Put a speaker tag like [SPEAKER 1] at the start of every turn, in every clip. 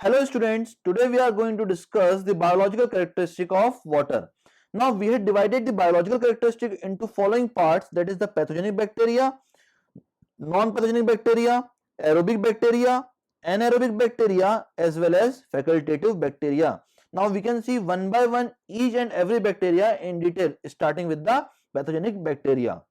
[SPEAKER 1] Hello students, today we are going to discuss the biological characteristic of water. Now we had divided the biological characteristic into following parts, that is the pathogenic bacteria, non-pathogenic bacteria, aerobic bacteria, anaerobic bacteria as well as facultative bacteria. Now we can see one by one each and every bacteria in detail, starting with the pathogenic bacteria.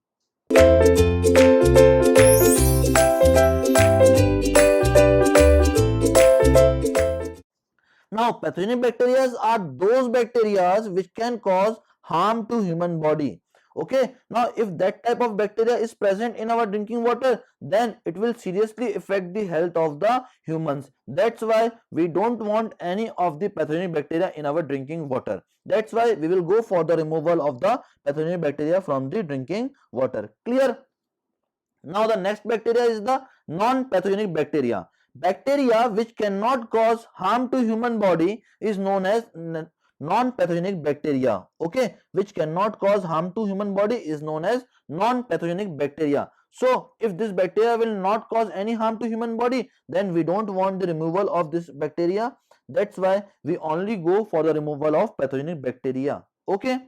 [SPEAKER 1] Now, pathogenic bacteria are those bacteria which can cause harm to human body. Okay, now if that type of bacteria is present in our drinking water, then it will seriously affect the health of the humans. That's why we don't want any of the pathogenic bacteria in our drinking water. That's why we will go for the removal of the pathogenic bacteria from the drinking water. Clear? Now the next bacteria is the non-pathogenic bacteria. Bacteria which cannot cause harm to human body is known as non-pathogenic bacteria. Okay, which cannot cause harm to human body is known as non-pathogenic bacteria. So if this bacteria will not cause any harm to human body, then we don't want the removal of this bacteria. That's why we only go for the removal of pathogenic bacteria. Okay.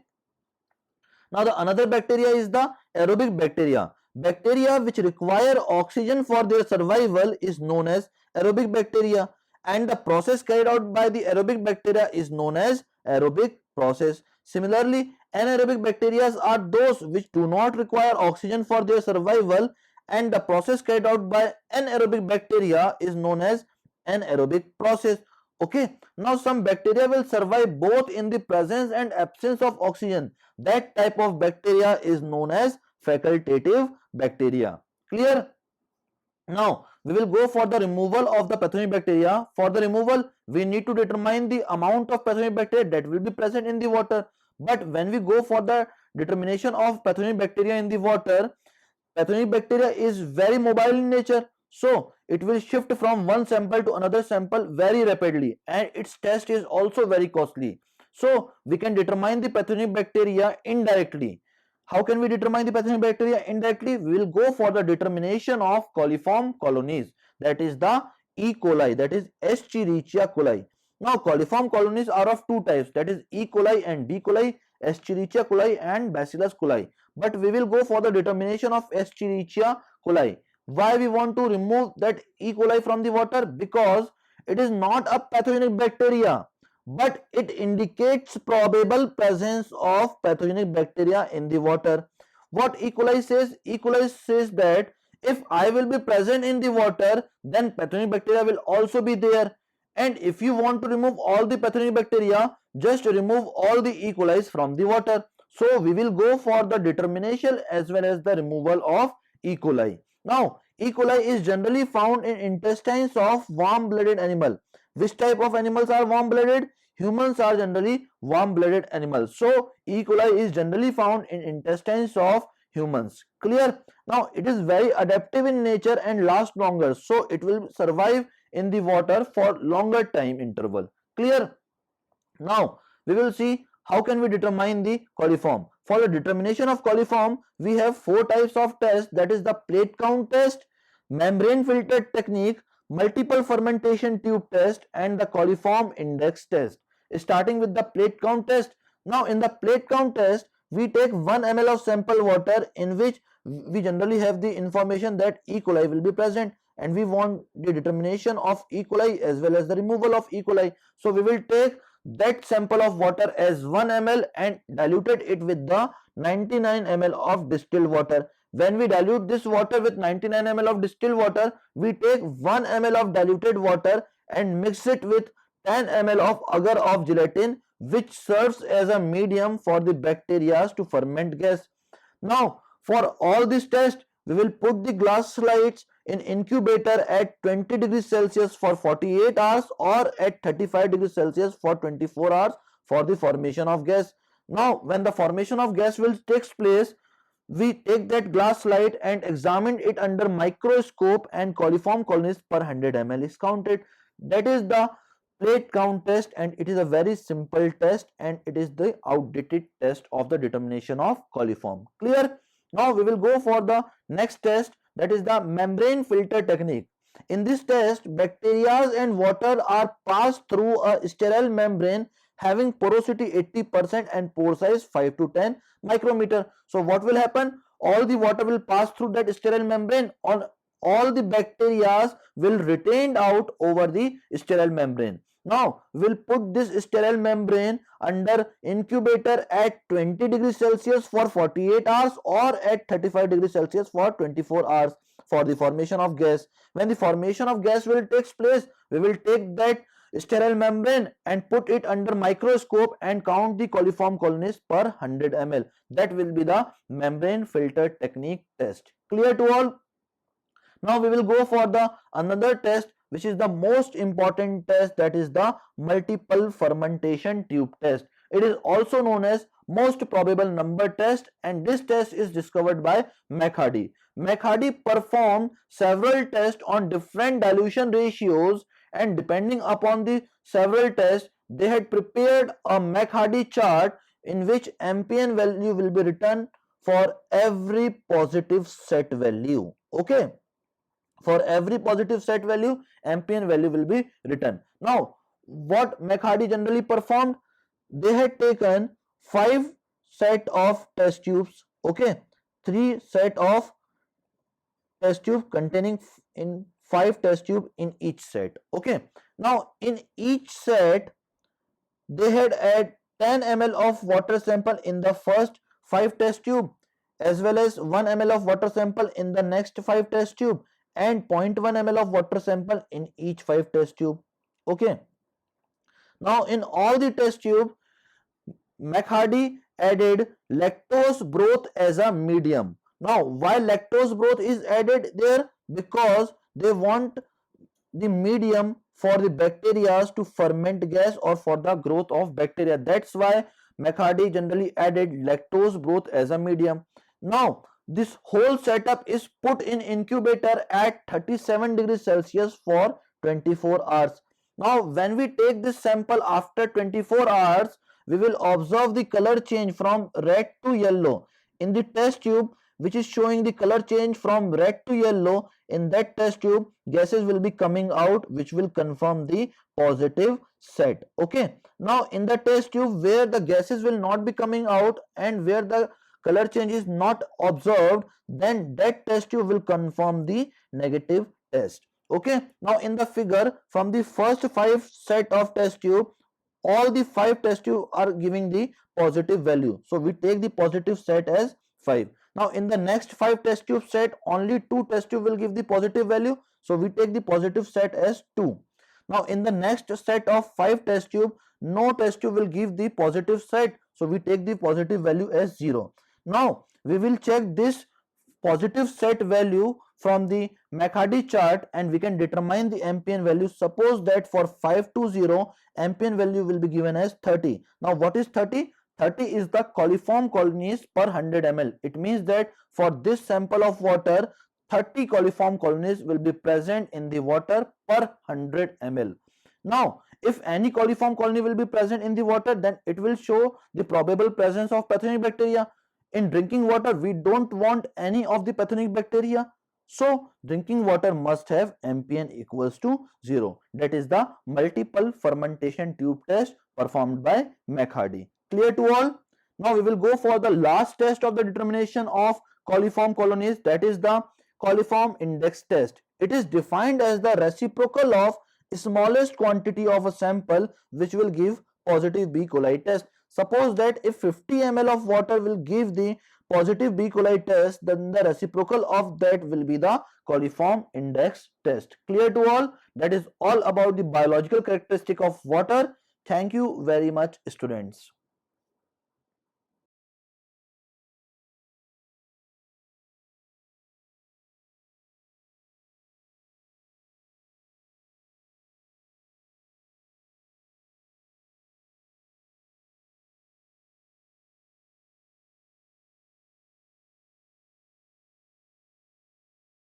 [SPEAKER 1] Now the another bacteria is the aerobic bacteria. Bacteria which require oxygen for their survival is known as aerobic bacteria, and the process carried out by the aerobic bacteria is known as aerobic process. Similarly, anaerobic bacteria are those which do not require oxygen for their survival, and the process carried out by anaerobic bacteria is known as anaerobic process. Okay, now some bacteria will survive both in the presence and absence of oxygen. That type of bacteria is known as facultative bacteria. Clear? Now we will go for the removal of the pathogenic bacteria. For the removal, we need to determine the amount of pathogenic bacteria that will be present in the water. But when we go for the determination of pathogenic bacteria in the water, pathogenic bacteria is very mobile in nature, so it will shift from one sample to another sample very rapidly, and its test is also very costly. So we can determine the pathogenic bacteria indirectly. How can we determine the pathogenic bacteria indirectly? We will go for the determination of coliform colonies, that is the E. coli, that is Escherichia coli. Now coliform colonies are of two types, that is E. coli and D. coli, Escherichia coli and Bacillus coli. But we will go for the determination of Escherichia coli. Why we want to remove that E. coli from the water? Because it is not a pathogenic bacteria, but it indicates probable presence of pathogenic bacteria in the water. What E. coli says? E. coli says that if I will be present in the water, then pathogenic bacteria will also be there. And if you want to remove all the pathogenic bacteria, just remove all the E. coli from the water. So we will go for the determination as well as the removal of E. coli. Now, E. coli is generally found in intestines of warm-blooded animal. Which type of animals are warm-blooded? Humans are generally warm-blooded animals. So, E. coli is generally found in intestines of humans. Clear? Now, it is very adaptive in nature and lasts longer. So, it will survive in the water for longer time interval. Clear? Now, we will see how can we determine the coliform. For the determination of coliform, we have four types of tests, that is the plate count test, membrane filter technique, multiple fermentation tube test and the coliform index test. Starting with the plate count test. Now in the plate count test, we take 1 ml of sample water in which we generally have the information that E. coli will be present, and we want the determination of E. coli as well as the removal of E. coli. So we will take that sample of water as 1 ml and diluted it with the 99 ml of distilled water. When we dilute this water with 99 ml of distilled water, we take 1 ml of diluted water and mix it with 10 ml of agar of gelatin, which serves as a medium for the bacteria to ferment gas. Now, for all this test, we will put the glass slides in incubator at 20 degrees Celsius for 48 hours or at 35 degrees Celsius for 24 hours for the formation of gas. Now, when the formation of gas will takes place, we take that glass slide and examine it under microscope, and coliform colonies per 100 ml is counted. That is the plate count test, and it is a very simple test, and it is the outdated test of the determination of coliform. Clear? Now we will go for the next test, that is the membrane filter technique. In this test, bacteria and water are passed through a sterile membrane having porosity 80% and pore size 5 to 10 micrometer. So what will happen? All the water will pass through that sterile membrane, on all the bacteria will retained out over the sterile membrane. Now we'll put this sterile membrane under incubator at 20 degrees Celsius for 48 hours or at 35 degrees Celsius for 24 hours for the formation of gas. When the formation of gas will takes place, we will take that sterile membrane and put it under microscope and count the coliform colonies per 100 ml. That will be the membrane filter technique test. Clear to all? Now we will go for the another test, which is the most important test, that is the multiple fermentation tube test. It is also known as most probable number test, and this test is discovered by McHardy. McHardy performed several tests on different dilution ratios, and depending upon the several tests, they had prepared a McHardy chart in which MPN value will be written for every positive set value. Okay, for every positive set value, MPN value will be written. Now what McHardy generally performed, they had taken 5 set of test tubes. Okay, 3 set of test tube containing in 5 test tube in each set. Okay, now in each set they had add 10 ml of water sample in the first 5 test tube, as well as 1 ml of water sample in the next 5 test tube, and 0.1 ml of water sample in each 5 test tube. Okay, now in all the test tube, McHardy added lactose broth as a medium. Now why lactose broth is added there? Because they want the medium for the bacteria to ferment gas or for the growth of bacteria. That's why McHardy generally added lactose broth as a medium. Now this whole setup is put in incubator at 37 degrees Celsius for 24 hours. Now when we take this sample after 24 hours, we will observe the color change from red to yellow. In the test tube, which is showing the color change from red to yellow, in that test tube gases will be coming out, which will confirm the positive set. Okay, now in the test tube where the gases will not be coming out and where the color change is not observed, then that test tube will confirm the negative test. Okay, now in the figure, from the first 5 set of test tube, all the 5 test tube are giving the positive value, so we take the positive set as 5. Now in the next 5 test tube set, only 2 test tube will give the positive value, so we take the positive set as 2. Now in the next set of 5 test tube, no test tube will give the positive set, so we take the positive value as 0. Now we will check this positive set value from the McHardy chart and we can determine the MPN value. Suppose that for 520, MPN value will be given as 30. Now what is 30? 30 is the coliform colonies per 100 ml. It means that for this sample of water, 30 coliform colonies will be present in the water per 100 ml. Now if any coliform colony will be present in the water, then it will show the probable presence of pathogenic bacteria. In drinking water, we don't want any of the pathogenic bacteria, so drinking water must have MPN equals to 0. That is the multiple fermentation tube test performed by McHardy. Clear to all? Now we will go for the last test of the determination of coliform colonies, that is the coliform index test. It is defined as the reciprocal of smallest quantity of a sample which will give positive B. coli test. Suppose that if 50 ml of water will give the positive B. coli test, then the reciprocal of that will be the coliform index test. Clear to all? That is all about the biological characteristic of water. Thank you very much, students.